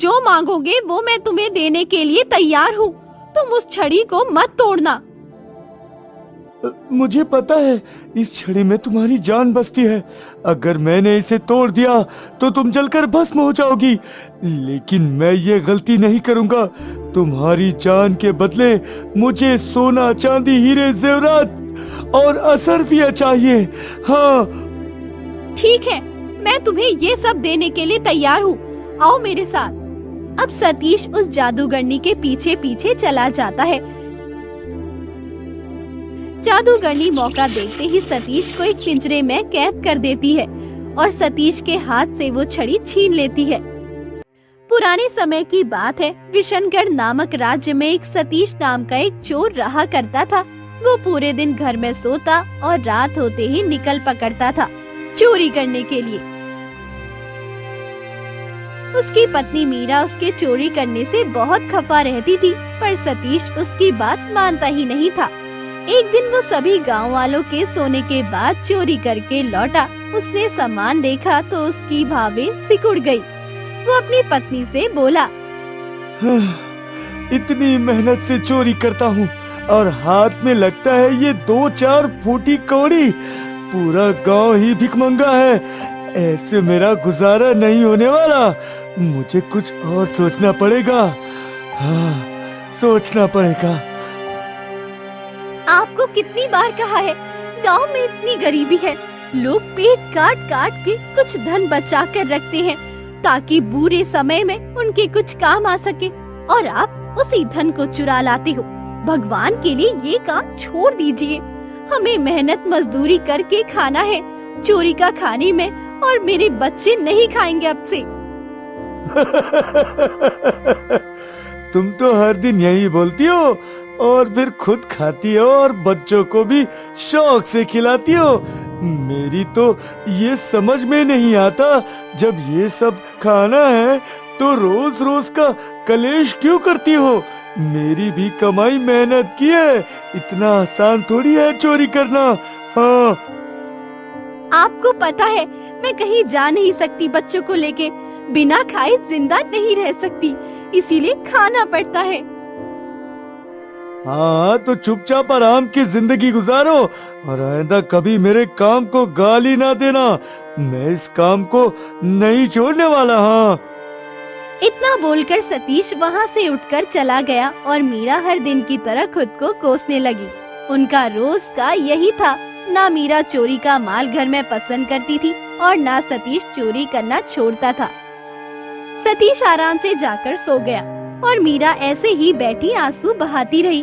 जो मांगोगे वो मैं तुम्हें देने के लिए तैयार हूँ। तुम उस छड़ी को मत तोड़ना। मुझे पता है इस छड़ी में तुम्हारी जान बसती है। अगर मैंने इसे तोड़ दिया तो तुम जलकर भस्म हो जाओगी, लेकिन मैं ये गलती नहीं करूंगा। तुम्हारी जान के बदले मुझे सोना, चांदी, हीरे, जेवरात और असरफिया चाहिए। हाँ ठीक है, मैं तुम्हें ये सब देने के लिए तैयार हूँ। आओ मेरे साथ। अब सतीश उस जादूगरनी के पीछे पीछे चला जाता है। जादूगरनी मौका देखते ही सतीश को एक पिंजरे में कैद कर देती है और सतीश के हाथ से वो छड़ी छीन लेती है। पुराने समय की बात है। विशनगढ़ नामक राज्य में एक सतीश नाम का एक चोर रहा करता था। वो पूरे दिन घर में सोता और रात होते ही निकल पकड़ता था चोरी करने के लिए। उसकी पत्नी मीरा उसके चोरी करने से बहुत खफा रहती थी, पर सतीश उसकी बात मानता ही नहीं था। एक दिन वो सभी गांव वालों के सोने के बाद चोरी करके लौटा। उसने सामान देखा तो उसकी भावें सिकुड़ गई। वो अपनी पत्नी से बोला, इतनी मेहनत से चोरी करता हूँ और हाथ में लगता है ये 2-4 फूटी कौड़ी। पूरा गांव ही भिखमंगा है। ऐसे मेरा गुजारा नहीं होने वाला। मुझे कुछ और सोचना पड़ेगा। हाँ, सोचना पड़ेगा। आपको कितनी बार कहा है, गांव में इतनी गरीबी है। लोग पेट काट काट के कुछ धन बचा कर रखते हैं ताकि बुरे समय में उनके कुछ काम आ सके, और आप उसी धन को चुरा लाते हो। भगवान के लिए ये काम छोड़ दीजिए। हमें मेहनत मजदूरी करके खाना है। चोरी का खाने में और मेरे बच्चे नहीं खाएंगे अब से। तुम तो हर दिन यही बोलती हो और फिर खुद खाती हो और बच्चों को भी शौक से खिलाती हो। मेरी तो ये समझ में नहीं आता, जब ये सब खाना है तो रोज रोज का कलेश क्यों करती हो। मेरी भी कमाई मेहनत की है। इतना आसान थोड़ी है चोरी करना। हाँ, आपको पता है मैं कहीं जा नहीं सकती। बच्चों को लेके बिना खाए जिंदा नहीं रह सकती, इसीलिए खाना पड़ता है। हाँ तो चुपचाप आराम की जिंदगी गुजारो और आइंदा कभी मेरे काम को गाली ना देना। मैं इस काम को नहीं छोड़ने वाला। हाँ। इतना बोलकर सतीश वहाँ से उठकर चला गया और मीरा हर दिन की तरह खुद को कोसने लगी। उनका रोज का यही था। ना मीरा चोरी का माल घर में पसंद करती थी और ना सतीश चोरी करना छोड़ता था। सतीश आराम से जाकर सो गया और मीरा ऐसे ही बैठी आंसू बहाती रही।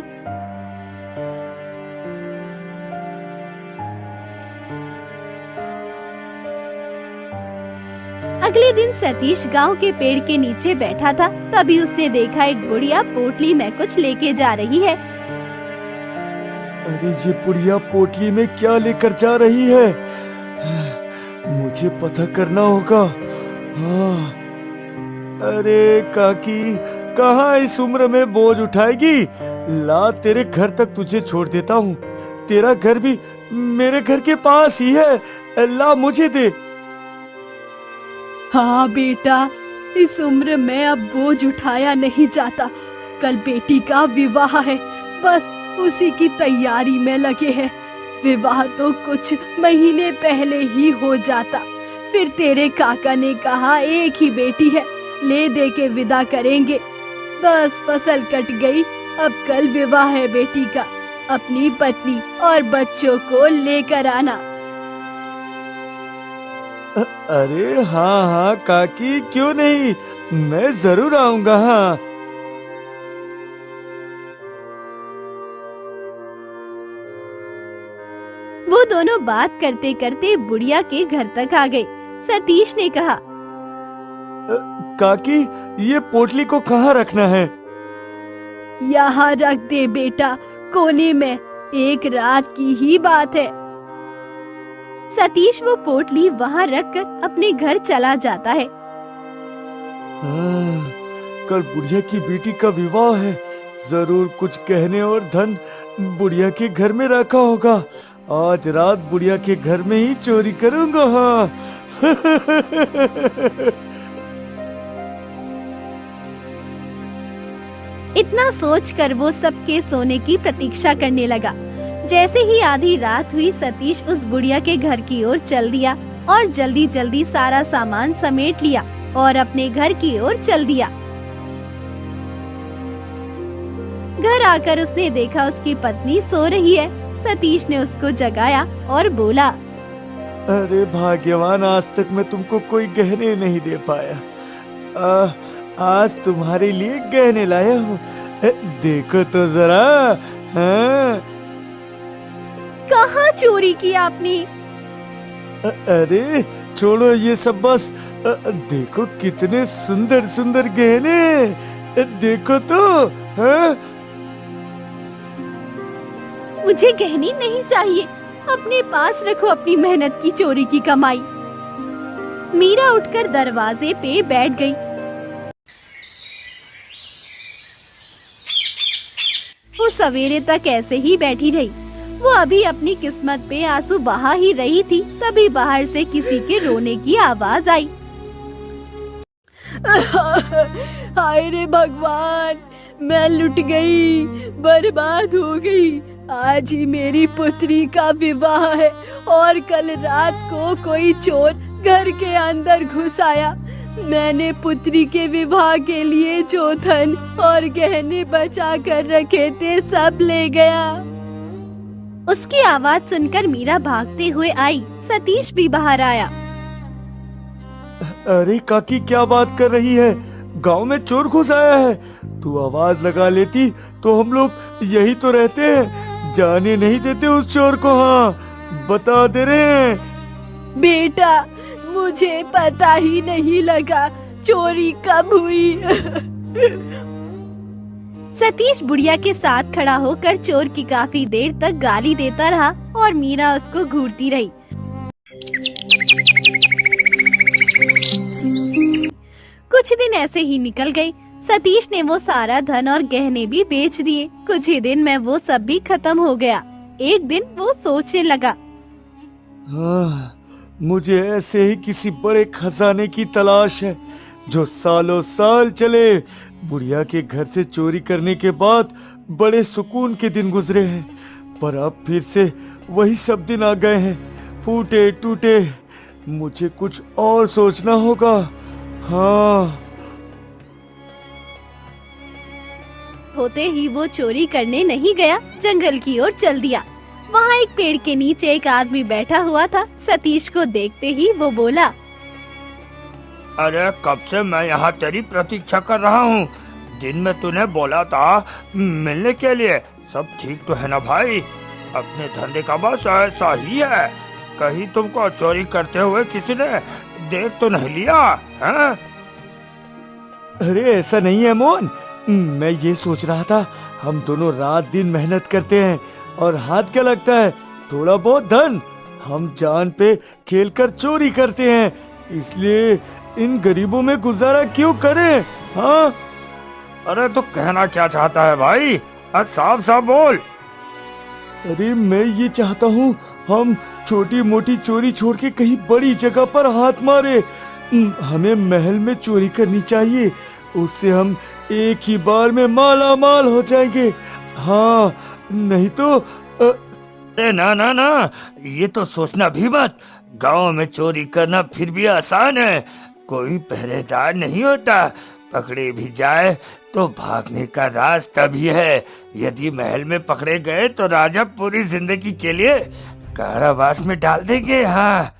अगले दिन सतीश गांव के पेड़ के नीचे बैठा था। तभी उसने देखा एक बुढ़िया पोटली में कुछ लेके जा रही है। अरे ये बुढ़िया पोटली में क्या लेकर जा रही है? मुझे पता करना होगा। हाँ। अरे काकी, कहाँ इस उम्र में बोझ उठाएगी? ला, तेरे घर तक तुझे छोड़ देता हूँ। तेरा घर भी मेरे घर के पास ही है। ला, मुझे दे। हाँ बेटा, इस उम्र में अब बोझ उठाया नहीं जाता। कल बेटी का विवाह है, बस उसी की तैयारी में लगे हैं। विवाह तो कुछ महीने पहले ही हो जाता। फिर तेरे काका ने कहा एक ही बेटी है, ले दे के विदा करेंगे। बस फसल कट गई। अब कल विवाह है बेटी का। अपनी पत्नी और बच्चों को लेकर आना। अरे हाँ हाँ काकी, क्यों नहीं, मैं जरूर आऊंगा। हाँ। वो दोनों बात करते करते बुढ़िया के घर तक आ गए। सतीश ने कहा, काकी, ये पोटली को कहाँ रखना है? यहाँ रख दे बेटा, कोने में। एक रात की ही बात है। सतीश वो पोटली वहाँ रखकर अपने घर चला जाता है। कल बुढ़िया की बेटी का विवाह है। जरूर कुछ गहने और धन बुढ़िया के घर में रखा होगा। आज रात बुढ़िया के घर में ही चोरी करूंगा। हाँ। इतना सोचकर वो सबके सोने की प्रतीक्षा करने लगा। जैसे ही आधी रात हुई, सतीश उस बुढ़िया के घर की ओर चल दिया और जल्दी जल्दी सारा सामान समेट लिया और अपने घर की ओर चल दिया। घर आकर उसने देखा उसकी पत्नी सो रही है। सतीश ने उसको जगाया और बोला, अरे भाग्यवान, आज तक मैं तुमको कोई गहने नहीं दे पाया। आज तुम्हारे लिए गहने लाया हूँ, देखो तो जरा। हाँ? कहाँ चोरी की आपने? अरे छोड़ो ये सब, बस देखो कितने सुंदर सुंदर गहने, देखो तो। हाँ? मुझे गहने नहीं चाहिए, अपने पास रखो अपनी मेहनत की चोरी की कमाई। मीरा उठकर दरवाजे पे बैठ गई। वो सवेरे तक ऐसे ही बैठी रही। वो अभी अपनी किस्मत पे आंसू बहा ही रही थी, तभी बाहर से किसी के रोने की आवाज आई। हाय रे भगवान, मैं लुट गई, बर्बाद हो गई। आज ही मेरी पुत्री का विवाह है और कल रात को कोई चोर घर के अंदर घुस आया। मैंने पुत्री के विवाह के लिए जो धन और गहने बचा कर रखे थे सब ले गया। उसकी आवाज सुनकर मीरा भागते हुए आई। सतीश भी बाहर आया। अरे काकी, क्या बात कर रही है? गांव में चोर घुस आया है। तू आवाज लगा लेती तो हम लोग यही तो रहते हैं, जाने नहीं देते उस चोर को। हाँ, बता दे रहे हैं। बेटा, मुझे पता ही नहीं लगा चोरी कब हुई। सतीश बुढ़िया के साथ खड़ा होकर चोर की काफी देर तक गाली देता रहा और मीरा उसको घूरती रही। कुछ दिन ऐसे ही निकल गए। सतीश ने वो सारा धन और गहने भी बेच दिए। कुछ ही दिन में वो सब भी खत्म हो गया। एक दिन वो सोचने लगा, हाँ, मुझे ऐसे ही किसी बड़े खजाने की तलाश है जो सालों साल चले। बुढ़िया के घर से चोरी करने के बाद बड़े सुकून के दिन गुजरे हैं, पर अब फिर से वही सब दिन आ गए हैं, फूटे टूटे। मुझे कुछ और सोचना होगा। हाँ। होते ही वो चोरी करने नहीं गया, जंगल की ओर चल दिया। वहाँ एक पेड़ के नीचे एक आदमी बैठा हुआ था। सतीश को देखते ही वो बोला, अरे कब से मैं यहाँ तेरी प्रतीक्षा कर रहा हूँ। दिन में तूने बोला था मिलने के लिए। सब ठीक तो है ना भाई? अपने धंधे का बस ऐसा ही है। कहीं तुमको चोरी करते हुए किसी ने देख तो नहीं लिया है? अरे ऐसा नहीं है मोहन, मैं ये सोच रहा था, हम दोनों रात दिन मेहनत करते हैं और हाथ क्या लगता है, थोड़ा बहुत धन हम जान पे खेल कर चोरी करते हैं, इसलिए इन गरीबों में गुजारा क्यों करें? हाँ? अरे तो कहना क्या चाहता है भाई? साफ साफ बोल। अरे मैं ये चाहता हूँ हम छोटी मोटी चोरी छोड़ के कहीं बड़ी जगह पर हाथ मारे। हमें महल में चोरी करनी चाहिए, उससे हम एक ही बार में माला माल हो जाएंगे। हाँ, नहीं तो अरे ना ना ना, ये तो सोचना भी मत। गांव में चोरी करना फिर भी आसान है, कोई पहरेदार नहीं होता। पकड़े भी जाए तो भागने का रास्ता भी है। यदि महल में पकड़े गए तो राजा पूरी जिंदगी के लिए कारावास में डाल देंगे। हाँ।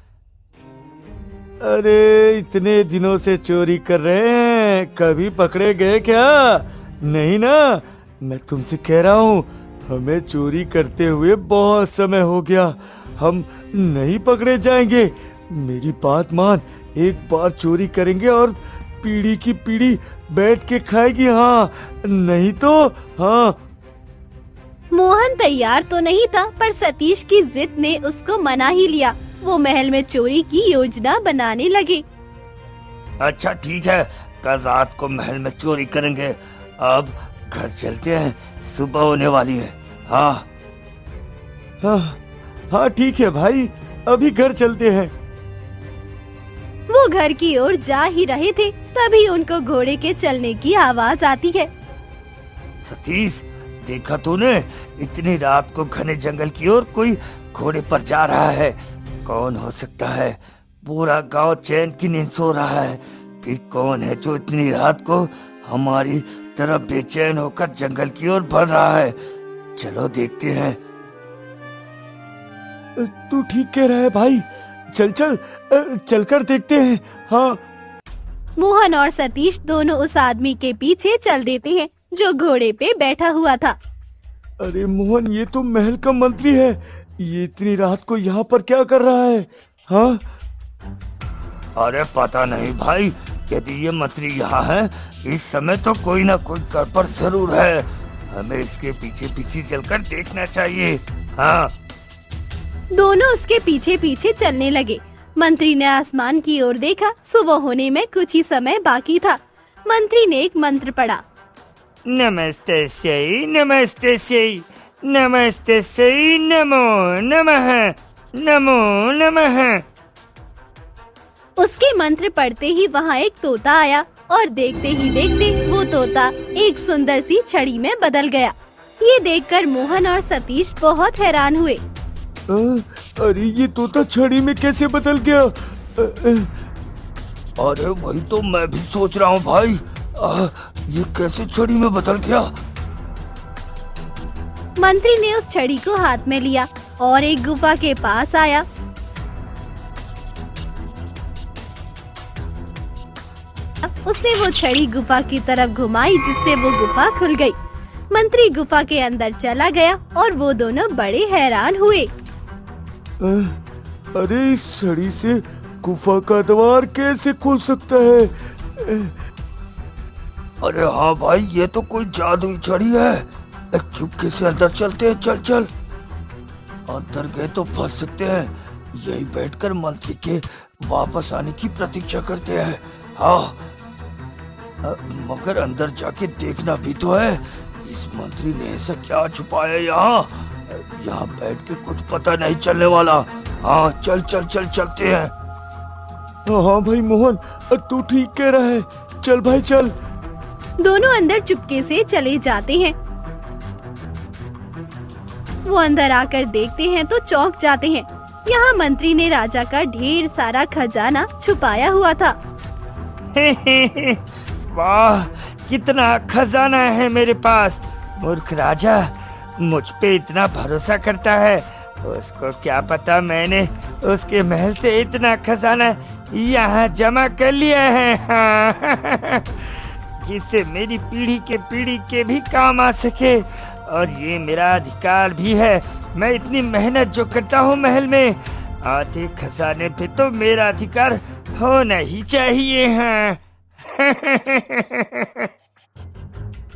अरे इतने दिनों से चोरी कर रहे हैं, कभी पकड़े गए क्या? नहीं ना। मैं तुमसे कह रहा हूँ, हमें चोरी करते हुए बहुत समय हो गया, हम नहीं पकड़े जाएंगे। मेरी बात मान, एक बार चोरी करेंगे और पीढ़ी की पीढ़ी बैठ के खाएगी। हाँ, नहीं तो। हाँ। मोहन तैयार तो नहीं था, पर सतीश की जिद ने उसको मना ही लिया। वो महल में चोरी की योजना बनाने लगे। अच्छा ठीक है, कल रात को महल में चोरी करेंगे। अब घर चलते हैं, सुबह होने वाली है। हाँ हाँ हाँ ठीक है भाई, अभी घर चलते हैं। वो घर की ओर जा ही रहे थे, तभी उनको घोड़े के चलने की आवाज आती है। सतीश, देखा तूने, इतनी रात को घने जंगल की ओर कोई घोड़े पर जा रहा है। कौन हो सकता है? पूरा गांव चैन की नींद सो रहा है कि कौन है जो इतनी रात को हमारी तरफ बेचैन होकर जंगल की ओर बढ़ रहा है। चलो देखते हैं। तू ठीक कह रहा है भाई, चल चल चलकर देखते हैं। हाँ। मोहन और सतीश दोनों उस आदमी के पीछे चल देते हैं जो घोड़े पे बैठा हुआ था। अरे मोहन, ये तो महल का मंत्री है। ये इतनी रात को यहाँ पर क्या कर रहा है? हाँ। अरे पता नहीं भाई, यदि ये मंत्री यहाँ है इस समय तो कोई ना कोई घर पर जरूर है। हमें इसके पीछे पीछे चलकर देखना चाहिए। हाँ। दोनों उसके पीछे पीछे चलने लगे। मंत्री ने आसमान की ओर देखा। सुबह होने में कुछ ही समय बाकी था। मंत्री ने एक मंत्र पढ़ा। नमस्ते से नमस्ते से नमस्ते से नमो नमः नमो नमः। उसके मंत्र पढ़ते ही वहाँ एक तोता आया और देखते ही देखते वो तोता एक सुंदर सी छड़ी में बदल गया। ये देखकर मोहन और सतीश बहुत हैरान हुए। अरे ये तोता छड़ी में कैसे बदल गया? अरे वही तो मैं भी सोच रहा हूँ भाई, ये कैसे छड़ी में बदल गया? मंत्री ने उस छड़ी को हाथ में लिया और एक गुफा के पास आया। उसने वो छड़ी गुफा की तरफ घुमाई जिससे वो गुफा खुल गई। मंत्री गुफा के अंदर चला गया और वो दोनों बड़े हैरान हुए। अरे इस छड़ी से गुफा का द्वार कैसे खुल सकता है? अरे हाँ भाई, ये तो कोई जादुई छड़ी है। चुपके से अंदर चलते हैं। चल चल। अंदर गए तो फंस सकते हैं। यही बैठकर मंत्री के वापस आने की प्रतीक्षा करते हैं। हाँ, मगर अंदर जाके देखना भी तो है। इस मंत्री ने ऐसा क्या छुपाया यहाँ? यहाँ बैठ के कुछ पता नहीं चलने वाला। हाँ चल चल चल चलते हैं। हाँ भाई मोहन, तू ठीक कह रहा है। चल भाई चल। दोनों अंदर चुपके से चले जाते हैं। वो अंदर आकर देखते हैं तो चौंक जाते हैं। यहाँ मंत्री ने राजा का ढेर सारा खजाना छुपाया हुआ था। वाह, कितना खजाना है मेरे पास। मूर्ख राजा मुझ पे इतना भरोसा करता है। उसको क्या पता मैंने उसके महल से इतना खजाना यहाँ जमा कर लिया है। जिससे मेरी पीढ़ी के भी काम आ सके। और ये मेरा अधिकार भी है। मैं इतनी मेहनत जो करता हूँ महल में, आधे खजाने पे तो मेरा अधिकार होना ही चाहिए। हाँ।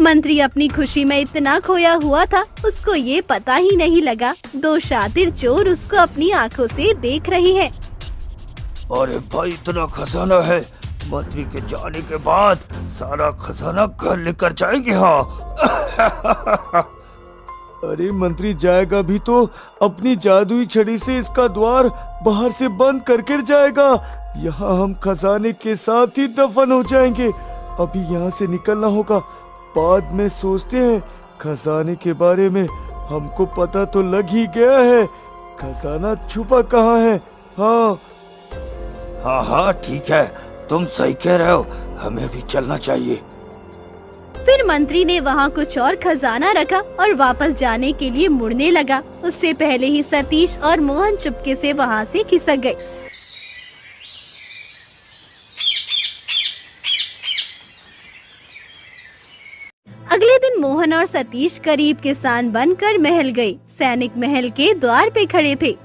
मंत्री अपनी खुशी में इतना खोया हुआ था, उसको ये पता ही नहीं लगा दो शातिर चोर उसको अपनी आंखों से देख रहे हैं। अरे भाई, इतना खजाना है, मंत्री के जाने के बाद सारा खजाना घर लेकर जाएंगे। हाँ। अरे मंत्री जाएगा भी तो अपनी जादुई छड़ी से इसका द्वार बाहर से बंद करके जाएगा। यहाँ हम खजाने के साथ ही दफन हो जाएंगे। अभी यहाँ से निकलना होगा, बाद में सोचते हैं। खजाने के बारे में हमको पता तो लग ही गया है, खजाना छुपा कहाँ है। हाँ हाँ हाँ ठीक है, तुम सही कह रहे हो, हमें भी चलना चाहिए। फिर मंत्री ने वहाँ कुछ और खजाना रखा और वापस जाने के लिए मुड़ने लगा। उससे पहले ही सतीश और मोहन चुपके से वहाँ से खिसक गए। अगले दिन मोहन और सतीश करीब किसान बनकर महल गए। सैनिक महल के द्वार पे खड़े थे।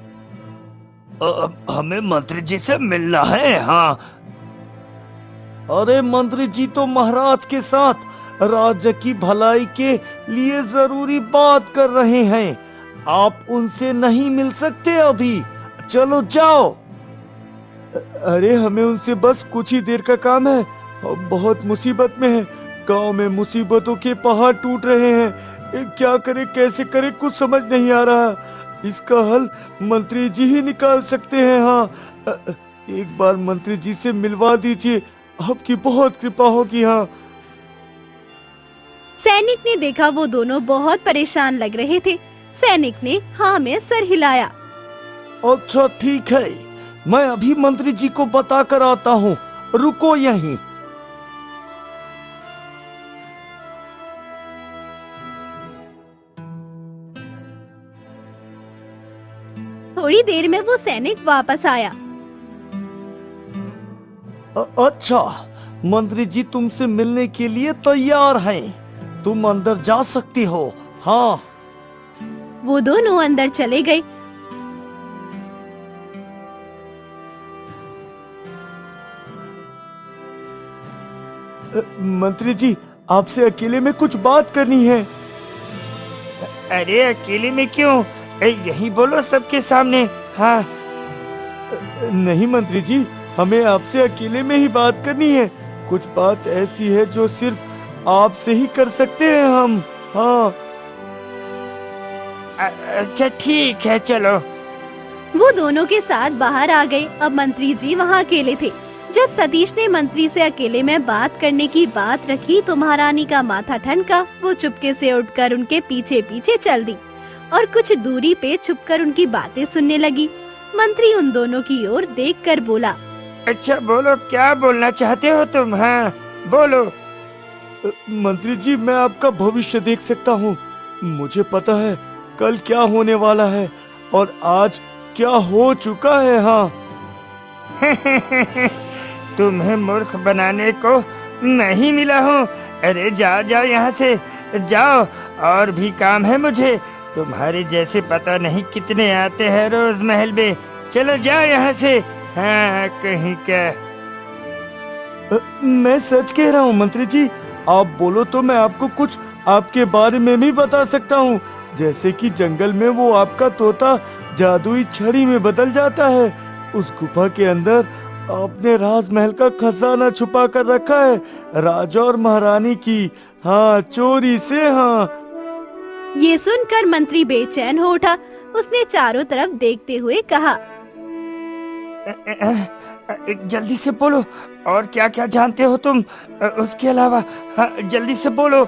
हमें मंत्री जी से मिलना है। हाँ। अरे मंत्री जी तो महाराज के साथ राज्य की भलाई के लिए जरूरी बात कर रहे हैं। आप उनसे नहीं मिल सकते अभी, चलो जाओ। अरे हमें उनसे बस कुछ ही देर का काम है, हम बहुत मुसीबत में हैं। गांव में मुसीबतों के पहाड़ टूट रहे हैं। क्या करे कैसे करे कुछ समझ नहीं आ रहा। इसका हल मंत्री जी ही निकाल सकते हैं। हाँ, एक बार मंत्री जी से मिलवा दीजिए, आपकी बहुत कृपा होगी। हाँ। सैनिक ने देखा वो दोनों बहुत परेशान लग रहे थे। सैनिक ने हाँ में सर हिलाया। अच्छा ठीक है, मैं अभी मंत्री जी को बता कर आता हूँ, रुको यहीं। थोड़ी देर में वो सैनिक वापस आया। अच्छा, मंत्री जी तुमसे मिलने के लिए तैयार हैं। तुम अंदर जा सकती हो। हाँ। वो दोनों अंदर चले गए। मंत्री जी, आपसे अकेले में कुछ बात करनी है। अरे अकेले में क्यों, यही बोलो सबके सामने। हाँ। नहीं मंत्री जी, हमें आपसे अकेले में ही बात करनी है। कुछ बात ऐसी है जो सिर्फ आपसे ही कर सकते हैं हम। हाँ। अच्छा ठीक है, चलो। वो दोनों के साथ बाहर आ गए। अब मंत्री जी वहाँ अकेले थे। जब सतीश ने मंत्री से अकेले में बात करने की बात रखी तो महारानी का माथा ठनका। वो चुपके से उठकर उनके पीछे पीछे चल दी और कुछ दूरी पे छुपकर उनकी बातें सुनने लगी। मंत्री उन दोनों की ओर देखकर बोला, अच्छा बोलो, क्या बोलना चाहते हो तुम? हाँ बोलो। मंत्री जी, मैं आपका भविष्य देख सकता हूँ। मुझे पता है कल क्या होने वाला है और आज क्या हो चुका है। हाँ। तुम्हें मूर्ख बनाने को नहीं मिला हूँ। अरे जाओ जाओ यहाँ से, जाओ, और भी काम है मुझे। तुम्हारे जैसे पता नहीं कितने आते हैं रोज महल में। चलो जाओ यहाँ से। हाँ कहीं क्या। मैं सच कह रहा हूँ मंत्री जी, आप बोलो तो मैं आपको कुछ आपके बारे में भी बता सकता हूँ। जैसे कि जंगल में वो आपका तोता जादुई छड़ी में बदल जाता है। उस गुफा के अंदर आपने राजमहल का खजाना छुपा कर रखा है, राजा और महारानी की, हाँ, चोरी से। हाँ। ये सुनकर मंत्री बेचैन हो उठा। उसने चारों तरफ देखते हुए कहा, जल्दी से बोलो, और क्या क्या जानते हो तुम उसके अलावा? हाँ जल्दी से बोलो।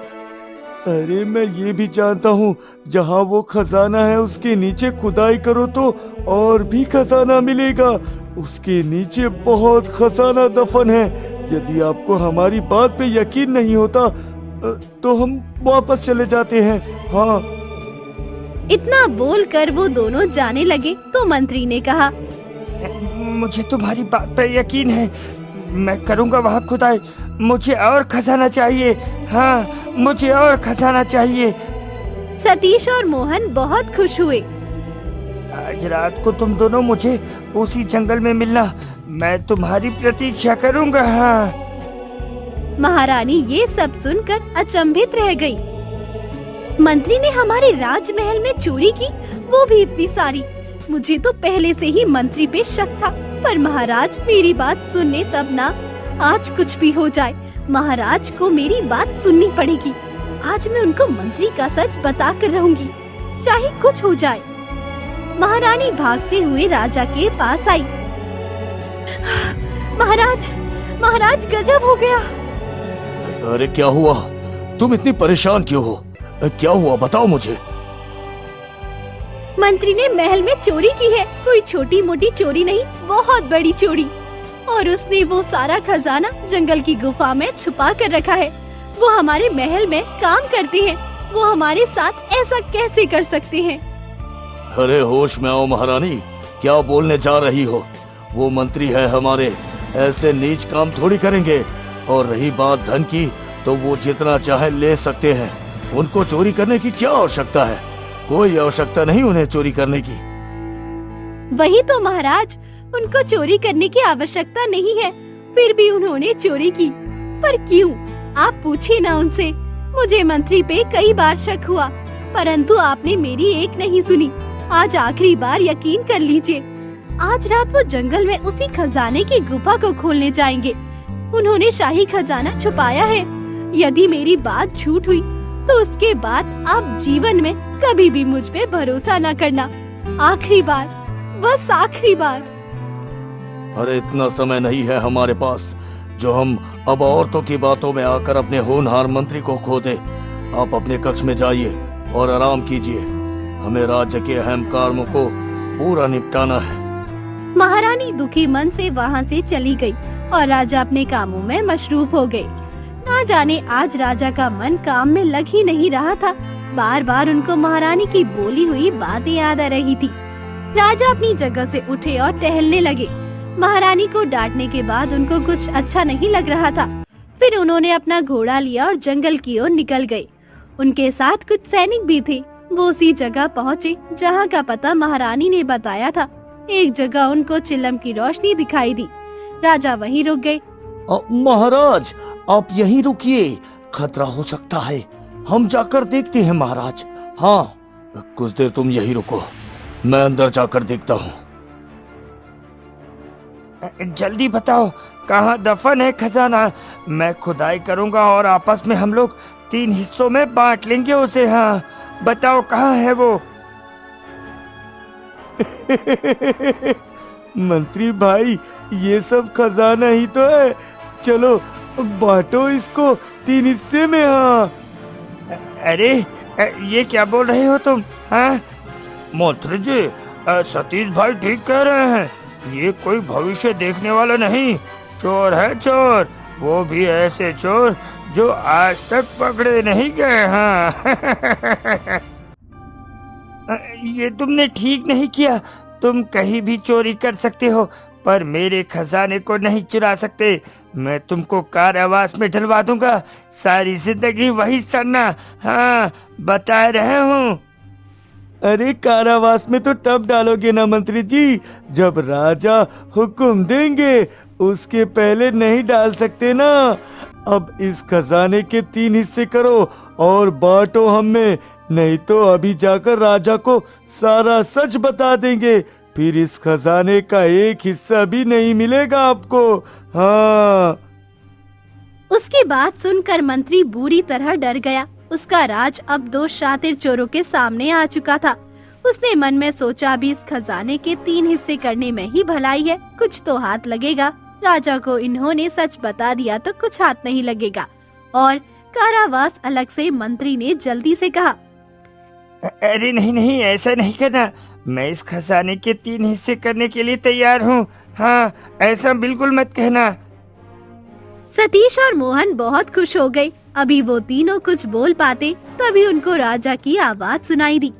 अरे मैं ये भी जानता हूँ, जहाँ वो खजाना है उसके नीचे खुदाई करो तो और भी खजाना मिलेगा। उसके नीचे बहुत खजाना दफन है। यदि आपको हमारी बात पे यकीन नहीं होता तो हम वापस चले जाते हैं। हाँ। इतना बोलकर वो दोनों जाने लगे तो मंत्री ने कहा, मुझे तुम्हारी बात पे यकीन है, मैं करूँगा वहाँ खुदाई। मुझे और खजाना चाहिए। हाँ मुझे और खजाना चाहिए। सतीश और मोहन बहुत खुश हुए। आज रात को तुम दोनों मुझे उसी जंगल में मिलना, मैं तुम्हारी प्रतीक्षा करूँगा। हाँ। महारानी ये सब सुनकर अचंभित रह गई। मंत्री ने हमारे राजमहल में चोरी की, वो भी इतनी सारी। मुझे तो पहले से ही मंत्री पे शक था, पर महाराज मेरी बात सुनने तब ना। आज कुछ भी हो जाए, महाराज को मेरी बात सुननी पड़ेगी। आज मैं उनको मंत्री का सच बता कर रहूंगी, चाहे कुछ हो जाए। महारानी भागते हुए राजा के पास आई। महाराज, महाराज गजब हो गया। अरे क्या हुआ? तुम इतनी परेशान क्यों हो? क्या हुआ बताओ मुझे। मंत्री ने महल में चोरी की है। कोई छोटी मोटी चोरी नहीं, बहुत बड़ी चोरी। और उसने वो सारा खजाना जंगल की गुफा में छुपा कर रखा है। वो हमारे महल में काम करते हैं, वो हमारे साथ ऐसा कैसे कर सकते हैं? अरे होश में आओ महारानी, क्या बोलने जा रही हो? वो मंत्री है हमारे, ऐसे नीच काम थोड़ी करेंगे। और रही बात धन की, तो वो जितना चाहे ले सकते हैं। उनको चोरी करने की क्या आवश्यकता है? कोई आवश्यकता नहीं उन्हें चोरी करने की। वही तो महाराज, उनको चोरी करने की आवश्यकता नहीं है, फिर भी उन्होंने चोरी की। पर क्यों? आप पूछिए ना उनसे। मुझे मंत्री पे कई बार शक हुआ, परंतु आपने मेरी एक नहीं सुनी। आज आखिरी बार यकीन कर लीजिए। आज रात वो जंगल में उसी खजाने की गुफा को खोलने जाएंगे। उन्होंने शाही खजाना छुपाया है। यदि मेरी बात झूठ हुई तो उसके बाद आप जीवन में कभी भी मुझ पे भरोसा न करना। आखिरी बार, बस आखिरी बार। अरे इतना समय नहीं है हमारे पास जो हम अब औरतों की बातों में आकर अपने होनहार मंत्री को खो दे। आप अपने कक्ष में जाइए और आराम कीजिए। हमें राज्य के अहम कामों को पूरा निपटाना है। महारानी दुखी मन से वहाँ से चली गई और राजा अपने कामों में मशरूफ हो गए। ना जाने आज राजा का मन काम में लग ही नहीं रहा था। बार बार उनको महारानी की बोली हुई बातें याद आ रही थी। राजा अपनी जगह से उठे और टहलने लगे। महारानी को डांटने के बाद उनको कुछ अच्छा नहीं लग रहा था। फिर उन्होंने अपना घोड़ा लिया और जंगल की ओर निकल गए। उनके साथ कुछ सैनिक भी थे। वो उसी जगह पहुँचे जहाँ का पता महारानी ने बताया था। एक जगह उनको चिलम की रोशनी दिखाई दी। राजा वहीं रुक गए। महाराज, आप यहीं रुकिए, खतरा हो सकता है। हम जाकर देखते हैं महाराज। हाँ, कुछ देर तुम यहीं रुको, मैं अंदर जाकर देखता हूँ। जल्दी बताओ, कहाँ दफन है खजाना? मैं खुदाई करूंगा और आपस में हम लोग 3 हिस्सों में बांट लेंगे उसे। हाँ, बताओ कहाँ है वो? मंत्री भाई, ये सब खजाना ही तो है। चलो बांटो इसको 3 हिस्से में। हाँ। अरे ये क्या बोल रहे हो तुम? हाँ मंत्री जी, सतीश भाई ठीक कह रहे हैं। ये कोई भविष्य देखने वाला नहीं, चोर है चोर। वो भी ऐसे चोर जो आज तक पकड़े नहीं गए। हाँ ये तुमने ठीक नहीं किया। तुम कहीं भी चोरी कर सकते हो, पर मेरे खजाने को नहीं चुरा सकते। मैं तुमको कारावास में डलवा दूंगा, सारी जिंदगी वही सड़ना। हाँ बता रहे हूँ। अरे कारावास में तो तब डालोगे ना मंत्री जी, जब राजा हुक्म देंगे। उसके पहले नहीं डाल सकते ना। अब इस खजाने के 3 हिस्से करो और बांटो हम में, नहीं तो अभी जाकर राजा को सारा सच बता देंगे। फिर इस खजाने का एक हिस्सा भी नहीं मिलेगा आपको। हाँ। उसकी बात सुनकर मंत्री बुरी तरह डर गया। उसका राज अब 2 शातिर चोरों के सामने आ चुका था। उसने मन में सोचा, अभी इस खजाने के 3 हिस्से करने में ही भलाई है, कुछ तो हाथ लगेगा। राजा को इन्होंने सच बता दिया तो कुछ हाथ नहीं लगेगा। और कारावास अलग से मंत्री ने जल्दी से कहा, अरे नहीं नहीं, ऐसा नहीं करना। मैं इस खजाने के 3 हिस्से करने के लिए तैयार हूँ। हाँ ऐसा बिल्कुल मत कहना। सतीश और मोहन बहुत खुश हो गए। अभी वो तीनों कुछ बोल पाते, तभी उनको राजा की आवाज सुनाई दी।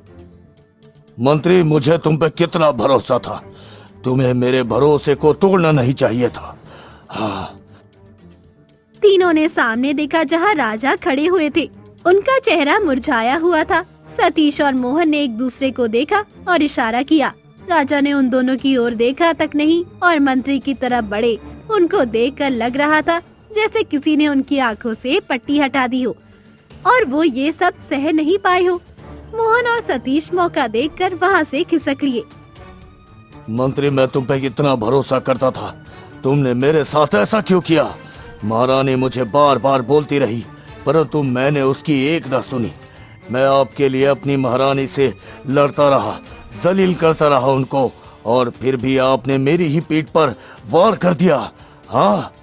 मंत्री, मुझे तुम पे कितना भरोसा था। तुम्हें मेरे भरोसे को तोड़ना नहीं चाहिए था। हाँ। तीनों ने सामने देखा जहाँ राजा खड़े हुए थे। उनका चेहरा मुरझाया हुआ था। सतीश और मोहन ने एक दूसरे को देखा और इशारा किया। राजा ने उन दोनों की ओर देखा तक नहीं और मंत्री की तरफ बढ़े। उनको देखकर लग रहा था जैसे किसी ने उनकी आंखों से पट्टी हटा दी हो और वो ये सब सह नहीं पाए हो। मोहन और सतीश मौका देखकर वहाँ से खिसक लिए। मंत्री, मैं तुम पे कितना भरोसा करता था, तुमने मेरे साथ ऐसा क्यों किया? महारानी मुझे बार बार बोलती रही, परंतु मैंने उसकी एक न सुनी। मैं आपके लिए अपनी महारानी से लड़ता रहा, जलील करता रहा उनको, और फिर भी आपने मेरी ही पीठ पर वार कर दिया। हाँ।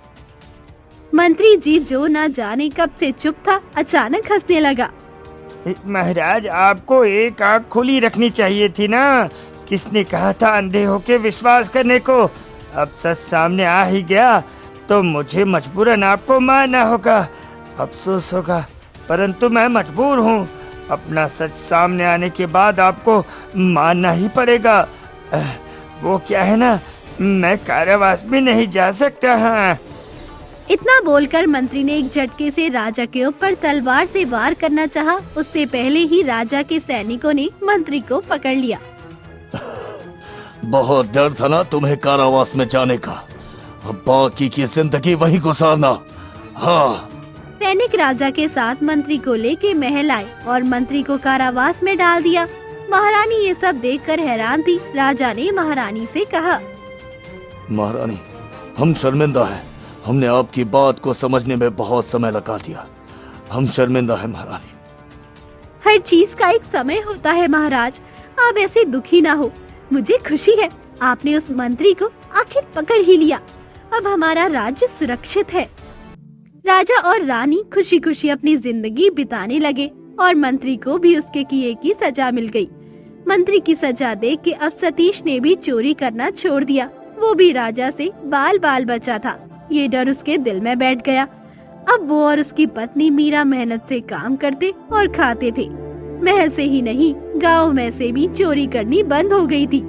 मंत्री जी जो न जाने कब से चुप था, अचानक हंसने लगा। महाराज, आपको एक आंख खुली रखनी चाहिए थी ना। किसने कहा था अंधे होके विश्वास करने को? अब सच सामने आ ही गया तो मुझे मजबूरन आपको मानना होगा। अफसोस होगा, परंतु मैं मजबूर हूँ। अपना सच सामने आने के बाद आपको मानना ही पड़ेगा। वो क्या है ना, मैं कारावास में नहीं जा सकता। हाँ। इतना बोलकर मंत्री ने एक झटके से राजा के ऊपर तलवार से वार करना चाहा। उससे पहले ही राजा के सैनिकों ने मंत्री को पकड़ लिया। बहुत डर था ना तुम्हें कारावास में जाने का, अब बाकी की जिंदगी वहीं गुजारना। हाँ। सैनिक राजा के साथ मंत्री को लेके महल आए और मंत्री को कारावास में डाल दिया। महारानी ये सब देखकर हैरान थी। राजा ने महारानी से कहा, महारानी, हम शर्मिंदा हैं। हमने आपकी बात को समझने में बहुत समय लगा दिया। हम शर्मिंदा हैं महारानी। हर चीज का एक समय होता है महाराज, आप ऐसे दुखी ना हो। मुझे खुशी है आपने उस मंत्री को आखिर पकड़ ही लिया। अब हमारा राज्य सुरक्षित है। राजा और रानी खुशी खुशी अपनी जिंदगी बिताने लगे और मंत्री को भी उसके किए की सजा मिल गई। मंत्री की सजा देख के अब सतीश ने भी चोरी करना छोड़ दिया। वो भी राजा से बाल बाल बचा था। ये डर उसके दिल में बैठ गया। अब वो और उसकी पत्नी मीरा मेहनत से काम करते और खाते थे। महल से ही नहीं, गांव में से भी चोरी करनी बंद हो गई थी।